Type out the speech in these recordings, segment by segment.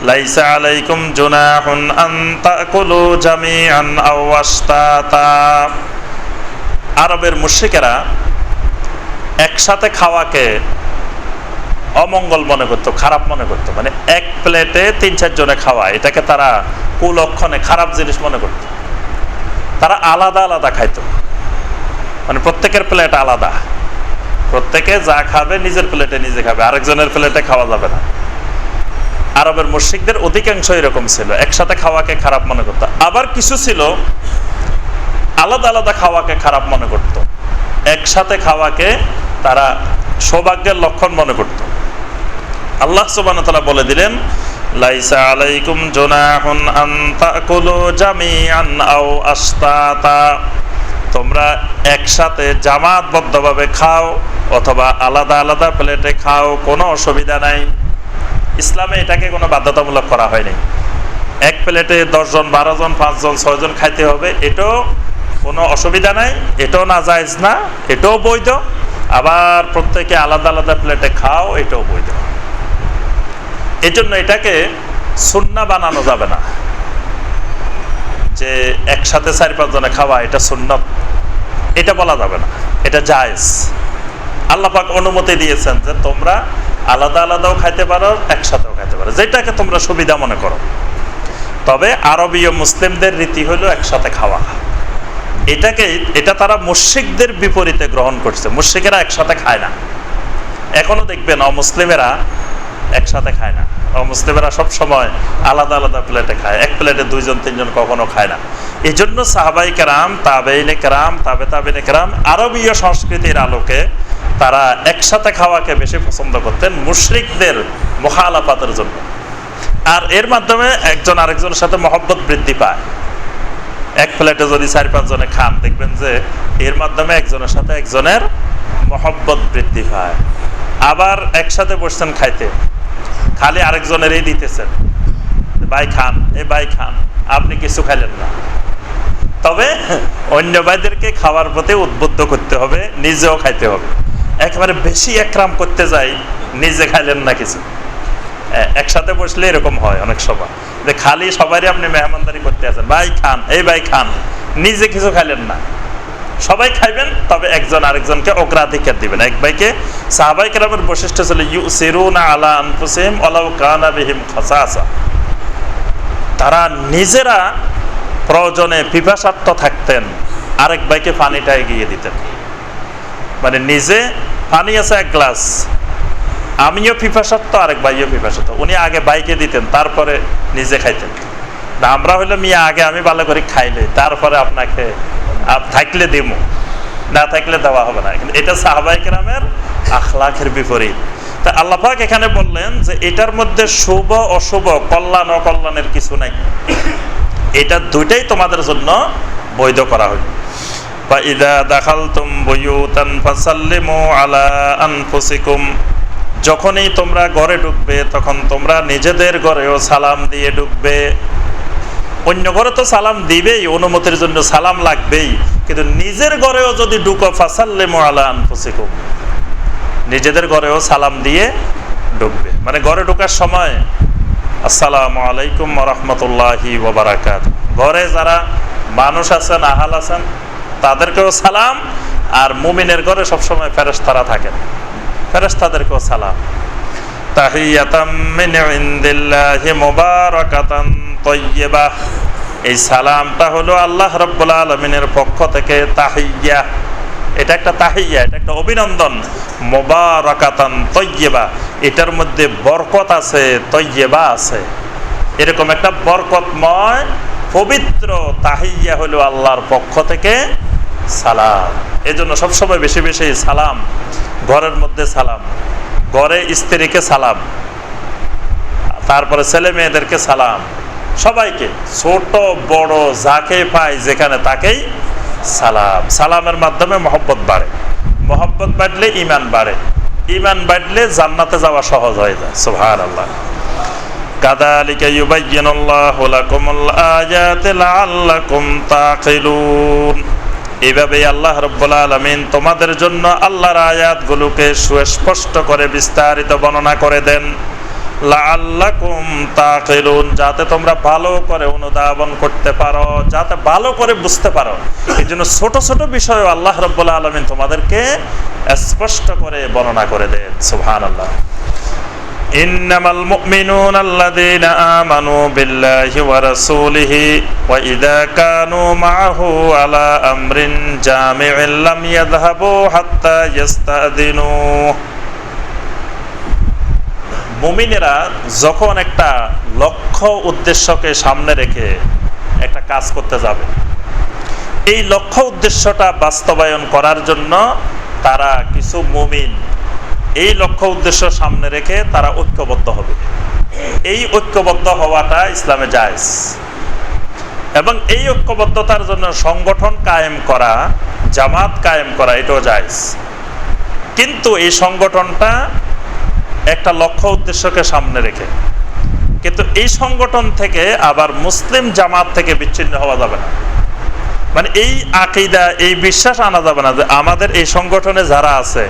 লাইসা আলাইকুম জুনাহুন আন তাকুলু জামিআন আও আশতাতা। আরবের মুশরিকেরা একসাথে খাওয়াকে অমঙ্গল মনে করতো, খারাপ মনে করতো। মানে এক প্লেটে ৩-৪ জনে খাওয়া, এটাকে তারা কুলক্ষণে খারাপ জিনিস মনে করতো। তারা আলাদা আলাদা খাইতো, মানে প্রত্যেকের প্লেট আলাদা, প্রত্যেকে যা খাবে নিজের প্লেটে নিজে খাবে, আরেকজনের প্লেটে খাওয়া যাবে না। আরবের মুশরিকদের অধিকাংশ এরকম ছিল, একসাথে খাওয়াকে খারাপ মনে করতো। আবার কিছু ছিল আলাদা আলাদা খাওয়াকে খারাপ মনে করত, একসাথে খাওয়াকে তারা সৌভাগ্যের লক্ষণ মনে করত। আল্লাহ সুবহানাহু ওয়া তাআলা বলে দিলেন, লাইসা আলাইকুম জুনাহুন আন তাকুলু জামিআন আও আশতাতা। তোমরা একসাথে জামাতবদ্ধভাবে খাও অথবা আলাদা আলাদা প্লেটে খাও, কোনো অসুবিধা নাই। ইসলামে এটাকে কোনো বাধ্যতামূলক করা হয়নি। এক প্লেটে 10 জন, 12 জন, 5 জন, 6 জন খাইতে হবে, এটাও কোনো অসুবিধা নাই, এটাও নাজায়েজ না, এটাও বৈধ। আবার প্রত্যেকে আলাদা আলাদা প্লেটে খাও, এটাও বৈধ। এই জন্য এটাকে সুন্নাহ বানানো যাবে না, যে একসাথে 4-5 জনে খাওয়া এটা সুন্নাত, এটা বলা যাবে না, এটা জায়েজ। আল্লাহ পাক অনুমতি দিয়েছেন যে তোমরা আলাদা আলাদাও খাইতে পারো, একসাথেও খাইতে পারো, যেটাকে তোমরা সুবিধা মনে করো। তবে আরবীয় মুসলিমদের রীতি হলো একসাথে খাওয়া। এটা তারা মুশরিকদের বিপরীতে গ্রহণ করছে। মুশরিকেরা একসাথে খায় না, এখনো দেখবেন অমুসলিমেরা একসাথে খায় না। অমুসলিমেরা সব সময় আলাদা আলাদা প্লেটে খায়, এক প্লেটে 2 জন 3 জন কখনো খায় না। এই জন্য সাহাবাই কেরাম, তাবেঈনে কেরাম, তাবেঈনে কেরাম আরবীয় সংস্কৃতির আলোকে তারা একসাথে খাওয়াকে বেশি পছন্দ করতেন মুশরিকদের মুখালাফাতের জন্য। আর এর মাধ্যমে একজন আরেকজনের সাথে মহব্বত বৃদ্ধি পায়। এক প্লেটে যদি 4-5 জনে খান, দেখবেন যে এর মাধ্যমে একজনের সাথে একজনের মহব্বত বৃদ্ধি পায়। আবার একসাথে বসছেন খাইতে, খালি আরেকজনেরই দিতেছেন, ভাই খান, এ ভাই খান, আপনি কিছু খাইলেন না। তবে অন্য ভাইদেরকে খাওয়ার প্রতি উদ্বুদ্ধ করতে হবে, নিজেও খাইতে হবে। একেবারে বেশি একরাম করতে যাই, নিজে খাইলেন না কিছু। একসাথে বসলে এরকম হয় অনেক সময়, যে খালি সবারই আপনি মেহমানদারি করতে আছেন, ভাই খান, এই ভাই খান, নিজে কিছু খাইলেন না। সবাই খাইবেন, তবে একজন আরেকজনকে অগ্রাধিকার দিবেন। এক ভাইকে, সাহাবায়ে কেরামের বৈশিষ্ট্য ছিল ইউসিরুনা আলা আনফুসিহিম ওয়ালাউ কানা বিহিম খাসাসা। তারা নিজেরা প্রয়োজনে পিপাসার্থ থাকতেন, আরেক ভাইকে পানিটা এগিয়ে দিতেন। মানে নিজে পানি আছে 1 গ্লাস, আমিও পিপাসার্থ, আরেক ভাইও পিপাসার্থ, উনি আগে ভাইকে দিতেন, তারপরে নিজে খাইতেন। আমরা হইলে মিয়া আগে আমি ভালো করে খাইলে তারপরে আপনাকে থাকলে দিব, না থাকলে দেওয়া হবে না। কিন্তু এটা সাহাবায়ে কেরামের আখলাকের বিপরীত। তা আল্লাহ পাক এখানে বললেন যে এটার মধ্যে শুভ অশুভ, কল্যাণ অকল্যাণের কিছু নাই, এটা দুইটাই তোমাদের জন্য বৈধ করা হলো। ফাইদা দাখালতুম বুয়ুতান ফাসাল্লিমু আলা আনফুসিকুম। যখনই তোমরা ঘরে ঢুকবে তখন তোমরা নিজেদের ঘরেও সালাম দিয়ে ঢুকবে। অন্য ঘরে তো সালাম দিবেই, অনুমতির জন্য সালাম লাগবেই, কিন্তু নিজের ঘরেও যদি ঢুকো ফাসাল্লিমু আলা আনফুসিকুম, নিজেদের ঘরেও সালাম দিয়ে ঢুকবে। মানে ঘরে ঢোকার সময় আসসালামু আলাইকুম ওয়া রাহমাতুল্লাহি ওয়া বারাকাতুহু, ঘরে যারা মানুষ আছেন, আহাল আছেন, তাদেরকেও সালাম। আর মুমিনের ঘরে সবসময় ফেরেশতারা থাকেন, ফেরেশতাদেরকেও সালাম। তাহিয়াতাম মিন ইনদিল্লাহি মুবারাকাতান তাইয়্যিবা। এই সালামটা হলো আল্লাহ রাব্বুল আলামিনের পক্ষ থেকে তাহিয়া। এটা একটা তাহিয়া, এটা একটা অভিনন্দন। মুবারাকাতান তাইয়্যিবা, এটার মধ্যে বরকত আছে, তাইয়্যিবা আছে। এরকম একটা বরকতময় পবিত্র তাহিয়া হলো আল্লাহর পক্ষ থেকে সালাম। এজন্য সবসময় বেশি বেশি সালাম, ঘরের মধ্যে সালাম, ঘরে স্ত্রীকে সালাম, তারপরে ছেলে মেয়েদেরকে সালাম, সবাইকে, ছোট বড় যাকে পাই যেখানে তাকেই সালাম। সালামের মাধ্যমে মহব্বত বাড়ে, মহব্বত বাড়লে ঈমান বাড়ে, ঈমান বাড়লে জান্নাতে যাওয়া সহজ হয়ে যায়। সুবহানাল্লাহ। কাযালিকা ইউবায়্যিনুল্লাহু লাকুমুল আয়াতি লাআল্লাকুম তাকিলুন। এইভাবে আল্লাহ রাব্বুল আলামিন তোমাদের জন্য আল্লাহর আয়াতগুলোকে সুস্পষ্ট করে বিস্তারিত বর্ণনা করে দেন। লাআল্লাকুম তাকিলুন, যাতে তোমরা ভালো করে অনুধাবন করতে পারো, যাতে ভালো করে বুঝতে পারো। এই জন্য ছোট ছোট বিষয় আল্লাহ রাব্বুল আলামিন তোমাদেরকে স্পষ্ট করে বর্ণনা করে দেন। সুবহানাল্লাহ। ইন্নামাল মুমিনুনা আল্লাযীনা আমানু বিল্লাহি ওয়া রাসূলিহি ওয়া ইযা কানু মা'আহু আলা আমরিন জামি'in লাম ইয়াযহাবু হাত্তা ইস্তাযিনু। মুমিনেরা যখন একটা লক্ষ্য উদ্দেশ্যকে সামনে রেখে একটা কাজ করতে যাবে, এই লক্ষ্য উদ্দেশ্যটা বাস্তবায়ন করার জন্য তারা কিছু মুমিন এই লক্ষ্য উদ্দেশ্য সামনে রেখে তারা ঐক্যবদ্ধ হবে। এই ঐক্যবদ্ধ হওয়াটা ইসলামে জায়েজ, এবং এই ঐক্যবদ্ধতার জন্য সংগঠন কায়েম করা, জামাত কায়েম করা, এটাও জায়েজ। কিন্তু এই সংগঠনটা একটা লক্ষ্য উদ্দেশ্যকে সামনে রেখে, কিন্তু এই সংগঠন থেকে আবার মুসলিম জামাত থেকে বিচ্ছিন্ন হওয়া যাবে না। মানে এই আকীদা, এই বিশ্বাস আনা যাবে না যে আমাদের এই সংগঠনে যারা আছে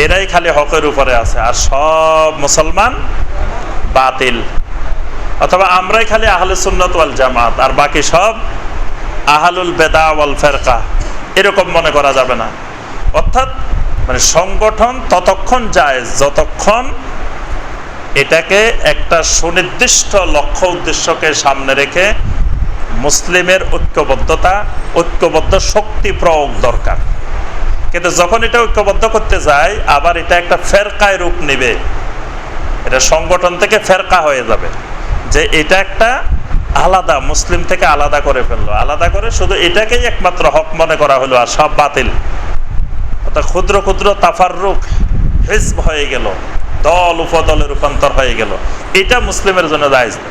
এরাই খালি হকের উপরে আছে আর সব মুসলমান বাতিল, অথবা আমরাই খালি আহলে সুন্নাত ওয়াল জামাত আর বাকি সব আহলুল বেদা ওয়াল ফিরকা, এরকম মনে করা যাবে না। অর্থাৎ মানে সংগঠন ততক্ষণ জায়েজ যতক্ষণ এটাকে একটা সুনির্দিষ্ট লক্ষ্য উদ্দেশ্যকে সামনে রেখে মুসলিমের ঐক্যবদ্ধ শক্তি প্রয়োগ দরকার। কিন্তু যখন এটা ঐক্যবদ্ধ করতে যায় আবার এটা একটা ফেরকায় রূপ নেবে, এটা সংগঠন থেকে ফেরকা হয়ে যাবে, যে এটা একটা আলাদা, মুসলিম থেকে আলাদা করে ফেললো, আলাদা করে শুধু এটাকেই একমাত্র হক মনে করা হলো আর সব বাতিল। অর্থাৎ ক্ষুদ্র ক্ষুদ্র তাফাররুক হিজব হয়ে গেল, দল উপদলে রূপান্তর হয়ে গেল, এটা মুসলিমের জন্য জায়েজ না।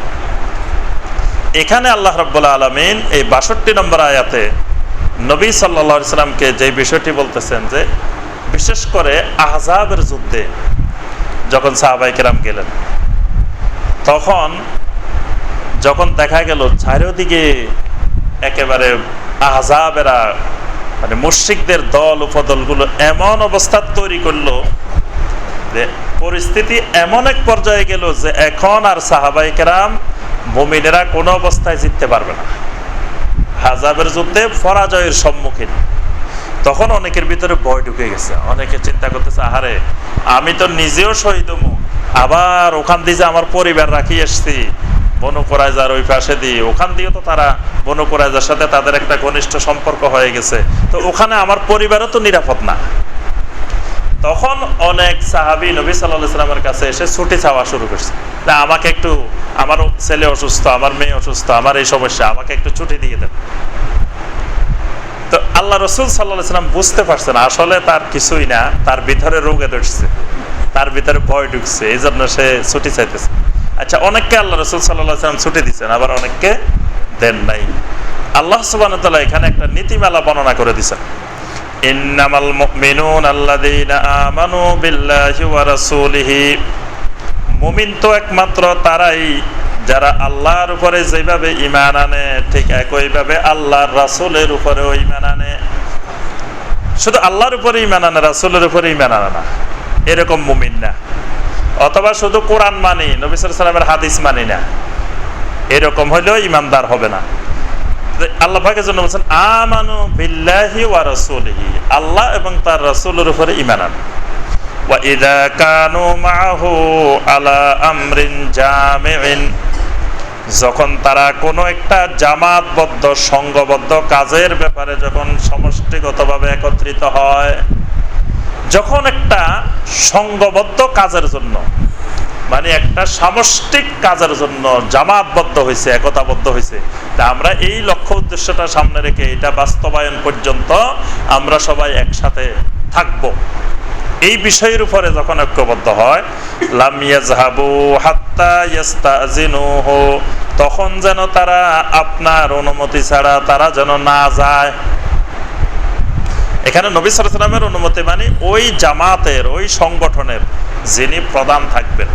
এখানে আল্লাহ রাব্বুল আলামিন এই ৬২ নম্বর আয়াতে নবী সাল্লাল্লাহু আলাইহি সাল্লামকে যে বিষয়টি বলতেছেন, যে বিশেষ করে আহজাবের যুদ্ধে যখন সাহাবায়ে কেরাম গেলেন, তখন যখন দেখা গেল চারিদিকে একেবারে আহজাবেরা মানে মুশরিকদের দল উপদলগুলো এমন অবস্থা তৈরি করলো যে পরিস্থিতি এমন এক পর্যায়ে গেল যে এখন আর সাহাবায়ে কেরাম মুমিনেরা কোনো অবস্থায় জিততে পারবে না, আহজাবের যুদ্ধে পরাজয়ের সম্মুখীন। তখন অনেকের ভিতরে ভয় ঢুকে গেছে, অনেকে চিন্তা করতেছে, আহারে আমি তো নিজেও শহীদ হবো, আবার ওখান দিয়ে যে আমার পরিবার রাখি এসছি বনু কুরাইজার ওই পাশে দিয়ে, ওখান দিয়েও তো তারা বনু কুরাইজার সাথে তাদের একটা ঘনিষ্ঠ সম্পর্ক হয়ে গেছে, তো ওখানে আমার পরিবারও তো নিরাপদ না। তখন অনেক সাহাবী নবী সাল্লাল্লাহু আলাইহি ওয়াসাল্লামের কাছে এসে ছুটি চাওয়া শুরু করছে, না আমাকে একটু, আমার ছেলে অসুস্থ, আমার মেয়ে অসুস্থ, আমার এই সমস্যা, আমাকে একটু ছুটি দিয়ে দেন। তো আল্লাহ রাসূল সাল্লাল্লাহু আলাইহি ওয়াসাল্লাম বুঝতে পারছেন আসলে তার কিছুই না, তার ভিতরে রোগে ধরছে, তার ভিতরে ভয় ঢুকছে, এই জন্য সে ছুটি চাইতেছে। আচ্ছা, অনেককে আল্লাহ রাসূল সাল্লাল্লাহু আলাইহি ওয়াসাল্লাম ছুটি দিচ্ছেন, আবার অনেককে দেন নাই। আল্লাহ সুবহানাহু ওয়া তাআলা এখানে একটা নীতিমালা বর্ণনা করে দিয়েছেন, ইন্নামাল মুমিনুনা আল্লাযীনা আমানু বিল্লাহি ওয়া রাসূলিহি। মুমিন তো একমাত্র তারাই যারা আল্লাহর উপরে যেভাবে ঈমান আনে ঠিক একইভাবে আল্লাহর রাসূলের উপরেও ঈমান আনে। শুধু আল্লাহর উপরে ঈমান আনে, রাসূলের উপরে ঈমান আনে না, এরকম মুমিন না। অথবা শুধু কোরআন মানি, নবী সাল্লাল্লাহু আলাইহি ওয়াসাল্লামের হাদিস মানি না, এরকম হইলেও ঈমানদার হবে না। আল্লাহ পাকের জন্য বলেছেন আমানু বিল্লাহি ওয়া রাসূলিহি, আল্লাহ এবং তার রাসূলের উপরে ঈমান আনে। ওয়া ইযা কানু মা'আহু আলা আমরিন জামি'in, যখন তারা কোনো একটা জামাতবদ্ধ সংঘবদ্ধ কাজের ব্যাপারে যখন সমষ্টিগতভাবে একত্রিত হয়, যখন একটা সংঘবদ্ধ কাজের জন্য মানে একটা সামষ্টিক কাজের জন্য জামাতবদ্ধ হয়েছে, একতাবদ্ধ হয়েছে, তা আমরা এই লক্ষ্য উদ্দেশ্যটা সামনে রেখে এটা বাস্তবায়ন পর্যন্ত আমরা সবাই একসাথে থাকব, এই বিষয়ের উপরে যখন ঐক্যবদ্ধ হয়, লাম ইয়াযহাবু হাত্তা ইস্তাযিনুহু, তখন যেন তারা আপনার অনুমতি ছাড়া তারা যেন না যায়। এখানে নবী সাল্লাল্লাহু আলাইহি ওয়াসাল্লামের অনুমতি মানে ওই জামাতের, ওই সংগঠনের যিনি প্রধান থাকবেন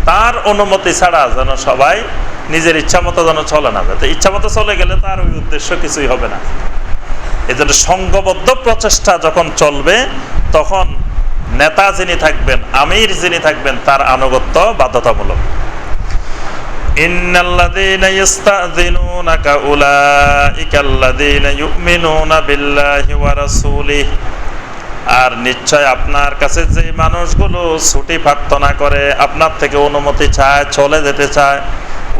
তার অনুমতি ছাড়া যেন সবাই নিজের ইচ্ছা মতো যেন চলে না যায়। তো ইচ্ছা মতো চলে গেলে তার ওই উদ্দেশ্য কিছুই হবে না। এই জন্য সংঘবদ্ধ প্রচেষ্টা যখন চলবে তখন নেতা যিনি থাকবেন, আমির যিনি থাকবেন, তার আনুগত্য বাধ্যতামূলক। ইন্নাল্লাযীনা ইস্তাযিনুনাকা উলাইকাল্লাযীনা ইউমিনুনা বিল্লাহি ওয়া রাসূলিহি, আর নিশ্চয় আপনার কাছে যে মানুষগুলো ছুটি প্রার্থনা করে, আপনার থেকে অনুমতি চায়, চলে যেতে চায়,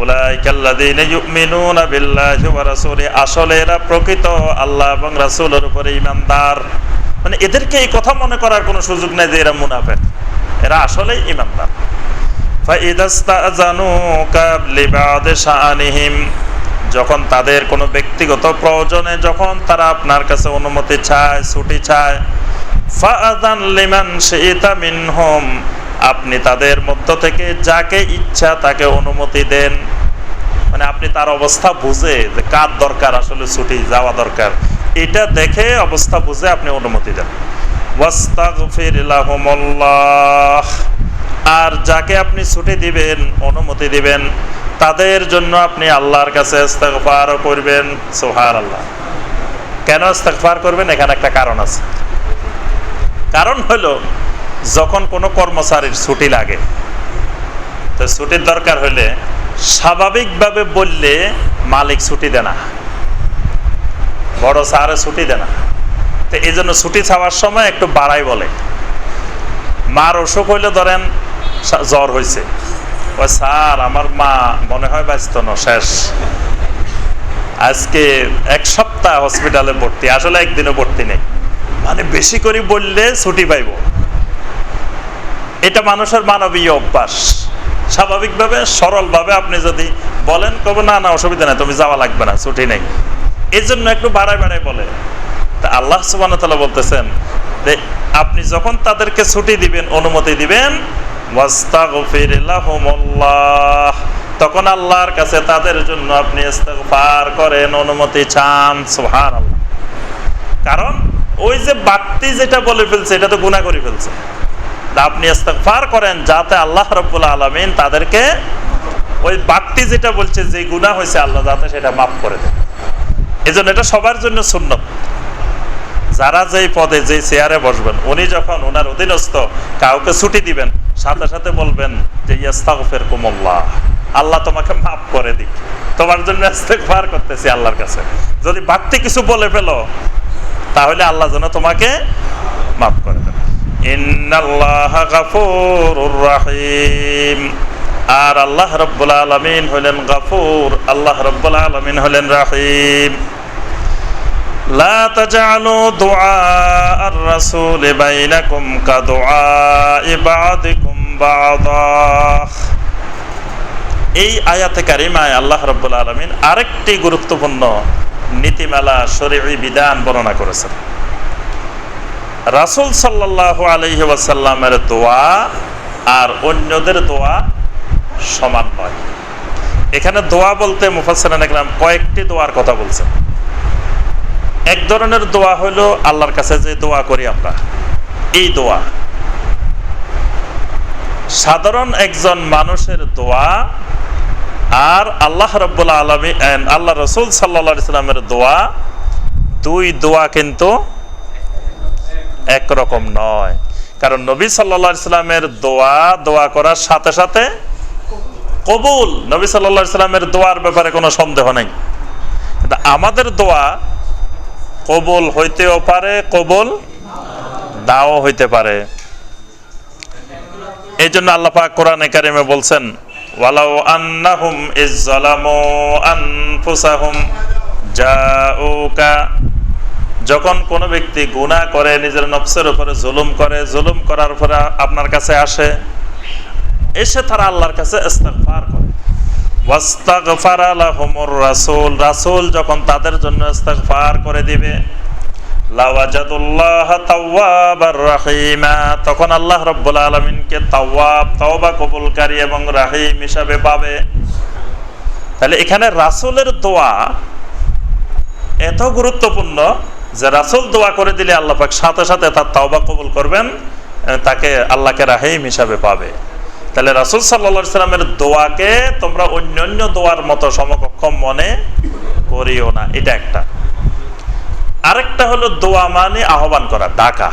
উলাইকাল্লাযীনা ইউমিনুনা বিল্লাহি ওয়া রাসূলিহি, আসলে এরা প্রকৃত আল্লাহ এবং রাসূলের উপরে ঈমানদার। মানে এদেরকে এই কথা মনে করার কোনো সুযোগ নেই যে এরা মুনাফিক, এরা আসলেই ঈমানদার। ফাইদাস্তাযানুকা লিবাদি শাআনিহিম, যখন তাদের কোনো ব্যক্তিগত প্রয়োজনে যখন তারা আপনার কাছে অনুমতি চায়, ছুটি চায়, ফাআযান লিমান শি'তা মিনহুম, আপনি তাদের মধ্য থেকে যাকে ইচ্ছা তাকে অনুমতি দেন। মানে আপনি তার অবস্থা বুঝে যে কার দরকার আসলে ছুটি যাওয়া দরকার, এটা দেখে অবস্থা বুঝে আপনি অনুমতি দেন। ওয়াস্তাগফির লাহুমুল্লাহ, আর যাকে আপনি ছুটি দিবেন, অনুমতি দিবেন, তাদের জন্য আপনি আল্লাহর কাছে ইস্তিগফার করবেন। সুবহানাল্লাহ। কেন ইস্তিগফার করবেন? এখানে একটা কারণ আছে। কারণ হলো, যখন কোনো কর্মচারীর ছুটি লাগে, তো ছুটির দরকার হলে স্বাভাবিকভাবে বললে মালিক ছুটি দেয় না, বড় স্যারে ছুটি দেয় না। তো এই জন্য ছুটি চাওয়ার সময় একটু বাড়াই বলে। মার অসুখ হইলে ধরেন জ্বর হয়েছে, ওই স্যার আমার মা মনে হয় বাঁচত না, শেষ, আজকে 1 সপ্তাহ হসপিটালে ভর্তি, আসলে একদিনও ভর্তি নেই। মানে বেশি করে বললে ছুটি পাইব, এটা মানুষের মানবীয় অভ্যাস। স্বাভাবিকভাবে সরলভাবে আপনি যদি বলেন, কবে না না অসুবিধা নেই, তুমি যাওয়া লাগবে না, ছুটি নেই, এই জন্য একটু বাড়ায় বাড়ায় বলে। তা আল্লাহ সুবহানাহু ওয়া তাআলা বলতেছেন যে আপনি যখন তাদেরকে ছুটি দিবেন, অনুমতি দিবেন, ওয়াস্তাগফির লাহুমুল্লাহ, তখন আল্লাহর কাছে তাদের জন্য আপনি ইস্তিগফার করেন, অনুমতি চান। সুবহানাল্লাহ। কারণ ওই যে বাড়তি যেটা বলে ফেলছে, এটা তো গুনাহ করে ফেলছে। আপনি ইস্তিগফার করেন যাতে আল্লাহ রাব্বুল আলামিন তাদেরকে ওই বাড়তি যেটা বলছে যে গুনাহ হয়েছে, আল্লাহ যাতে সেটা মাফ করে দেন। এজন্য এটা সবার জন্য সুন্নত। যারা যেই পদে যেই চেয়ারে বসবেন, উনি যখন ওনার অধীনস্থ কাউকে ছুটি দিবেন, সাথে সাথে বলবেন যে ইস্তাগফিরকুমুল্লাহ, আল্লাহ তোমাকে মাফ করে দিক, তোমার জন্য ইস্তিগফার করতেছি আল্লাহর কাছে। যদি বাড়তি কিছু বলে ফেলো, তাহলে আল্লাহ যেন তোমাকে মাফ করে দেন। ইন্নাল্লাহা গাফুরুর রাহিম, আর আল্লাহ রাব্বুল আলামিন হলেন গাফুর, আল্লাহ রাব্বুল আলামিন হলেন রাহিম। লা তাজআলু দুআ আর-রাসূলি বাইনাকুম কাদুআই বা'দিকুম বা'দা। এই আয়াতে কারিমায় আল্লাহ রাব্বুল আলামিন আরেকটি গুরুত্বপূর্ণ নীতিমালা, শরীয়ী বিধান বর্ণনা করেছেন। রাসূল সাল্লাল্লাহু আলাইহি ওয়াসাল্লামের দোয়া আর অন্যদের দোয়া সমান নয়। এখানে দোয়া বলতে মুফাসসিরিন একরাম কয়েকটি দোয়ার কথা বলছেন। এক ধরনের দোয়া হলো আল্লাহর কাছে যে দোয়া করি আমরা, এই দোয়া সাধারণ একজন মানুষের দোয়া, আর আল্লাহ রাব্বুল আলামিন, আল্লাহ রাসূল সাল্লাল্লাহু আলাইহি সাল্লামের দোয়া, দুই দোয়া কিন্তু একরকম নয়। কারণ নবী সাল্লাল্লাহু আলাইহি সাল্লামের দোয়া করার সাথে সাথে কবুল, নবী সাল্লাল্লাহু আলাইহি সাল্লামের দোয়ার ব্যাপারে কোনো সন্দেহ নেই। কিন্তু আমাদের দোয়া কবুল হইতেও পারে, কবুল নাও হইতে পারে। এই জন্য আল্লাহ পাক কোরআনে কারিমে বলছেন, ওয়ালাউ আন্নাহুম ইযযালামু আনফুসাহুম জাউকা, যখন কোনো ব্যক্তি গুনাহ করে, নিজের নফসের উপরে জুলুম করে, জুলুম করার পরে আপনার কাছে আসে, এসে তারা আল্লাহর কাছে ইস্তিগফার করে, ওয়াস্তাগফারা লাহুমুর রাসূল, রাসূল যখন তাদের জন্য ইস্তিগফার করে দিবে, লাওয়াজাদুল্লাহ তাওয়াবার রাহিমা, তখন আল্লাহ রাব্বুল আলামিনকে তাওয়াব, তওবা কবুলকারী এবং রাহিম হিসাবে পাবে। তাহলে এখানে রাসূলের দোয়া এত গুরুত্বপূর্ণ যে রাসূল দোয়া করে দিলে আল্লাহ পাক সাথে সাথে তার তওবা কবুল করবেন, তাকে আল্লাহকে রাহিম হিসাবে পাবে। তাহলে রাসূল সাল্লাল্লাহু আলাইহি সাল্লামের দোয়াকে তোমরা অন্যান্য দোয়ার মতো সমকক্ষ মনে করিও না, এটা একটা। আরেকটা হলো দোয়া মানে আহ্বান করা, ডাকা।